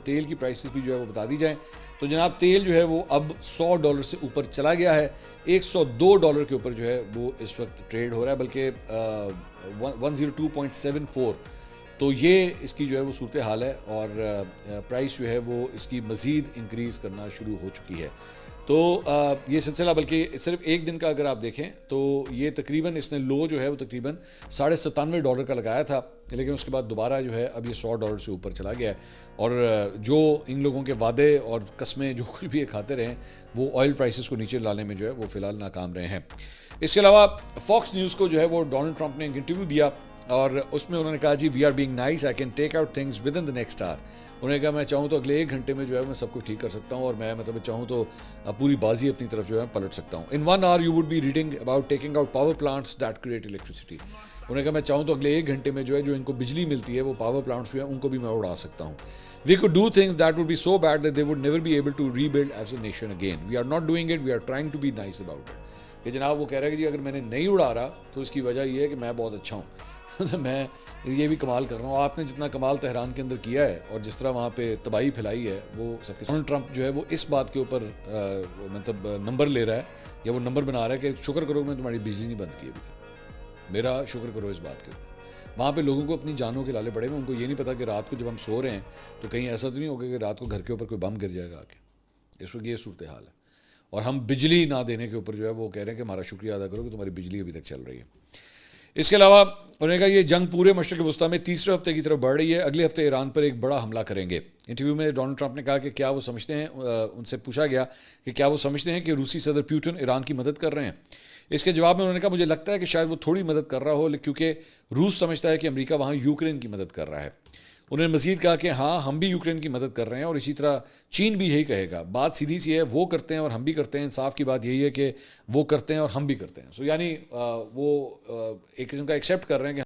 تیل کی پرائسز بھی جو ہے وہ بتا دی جائیں تو جناب تیل جو ہے وہ اب $100 سے اوپر چلا گیا ہے، $102 کے اوپر جو ہے وہ اس وقت ٹریڈ ہو رہا ہے، بلکہ 102.74. تو یہ اس کی جو ہے وہ صورتحال ہے اور پرائس جو ہے وہ اس کی مزید انکریز کرنا شروع ہو چکی ہے. تو یہ سلسلہ بلکہ صرف ایک دن کا اگر آپ دیکھیں تو یہ تقریباً اس نے لو جو ہے وہ تقریباً $97 کا لگایا تھا، لیکن اس کے بعد دوبارہ جو ہے اب یہ $100 سے اوپر چلا گیا ہے. اور جو ان لوگوں کے وعدے اور قسمیں جو کچھ بھی یہ کھاتے رہے وہ آئل پرائسز کو نیچے لانے میں جو ہے وہ فی الحال ناکام رہے ہیں. اس کے علاوہ فاکس نیوز کو جو ہے وہ ڈونلڈ ٹرمپ نے ایک انٹرویو دیا اور اس میں انہوں نے کہا جی we are being nice, I can take out things within the next hour. انہوں نے کہا میں چاہوں تو اگلے 1 گھنٹے میں جو ہے میں سب کچھ ٹھیک کر سکتا ہوں اور میں چاہوں تو پوری بازی اپنی طرف جو ہے پلٹ سکتا ہوں. ان 1 hour you would be reading about taking out power plants that create electricity. انہوں نے کہا میں چاہوں تو اگلے 1 گھنٹے میں جو ہے جو ان کو بجلی ملتی ہے وہ پاور پلانٹس جو ہیں ان کو بھی میں اڑا سکتا ہوں. We could do things that would be so bad that they would never be able to rebuild as a nation again. We are not doing it, we are trying to be nice about it. کہ جناب وہ کہہ رہے ہیں کہ جی اگر میں نے نہیں اڑا رہا تو اس کی وجہ یہ ہے کہ میں بہت اچھا ہوں میں یہ بھی کمال کر رہا ہوں. آپ نے جتنا کمال تہران کے اندر کیا ہے اور جس طرح وہاں پہ تباہی پھیلائی ہے وہ سب کے. ڈونلڈ ٹرمپ جو ہے وہ اس بات کے اوپر مطلب نمبر لے رہا ہے یا وہ نمبر بنا رہا ہے کہ شکر کرو میں تمہاری بجلی نہیں بند کی ابھی تک، میرا شکر کرو اس بات کے اوپر. وہاں پہ لوگوں کو اپنی جانوں کے لالے پڑے ہوئے، ان کو یہ نہیں پتا کہ رات کو جب ہم سو رہے ہیں تو کہیں ایسا تو نہیں ہوگا کہ رات کو گھر کے اوپر کوئی بم گر جائے گا آ کے. اس وقت یہ صورتحال ہے اور ہم بجلی نہ دینے کے اوپر جو ہے وہ کہہ رہے ہیں کہ ہمارا شکریہ ادا کرو کہ تمہاری بجلی ابھی تک چل رہی ہے. اس کے علاوہ انہوں نے کہا یہ جنگ پورے مشرق وسطیٰ میں تیسرے ہفتے کی طرف بڑھ رہی ہے، اگلے ہفتے ایران پر ایک بڑا حملہ کریں گے. انٹرویو میں ڈونلڈ ٹرمپ نے کہا کہ کیا وہ سمجھتے ہیں، ان سے پوچھا گیا کہ کیا وہ سمجھتے ہیں کہ روسی صدر پیوٹن ایران کی مدد کر رہے ہیں. اس کے جواب میں انہوں نے کہا مجھے لگتا ہے کہ شاید وہ تھوڑی مدد کر رہا ہو کیونکہ روس سمجھتا ہے کہ امریکہ وہاں یوکرین کی مدد کر رہا ہے. انہوں نے مزید کہا کہ ہاں ہم بھی یوکرین کی مدد کر رہے ہیں اور اسی طرح چین بھی یہی کہے گا. بات سیدھی سی ہے، وہ کرتے ہیں اور ہم بھی کرتے ہیں. انصاف کی بات یہی ہے کہ وہ کرتے ہیں اور ہم بھی کرتے ہیں. یعنی وہ ایک قسم کا ایکسیپٹ کر رہے ہیں کہ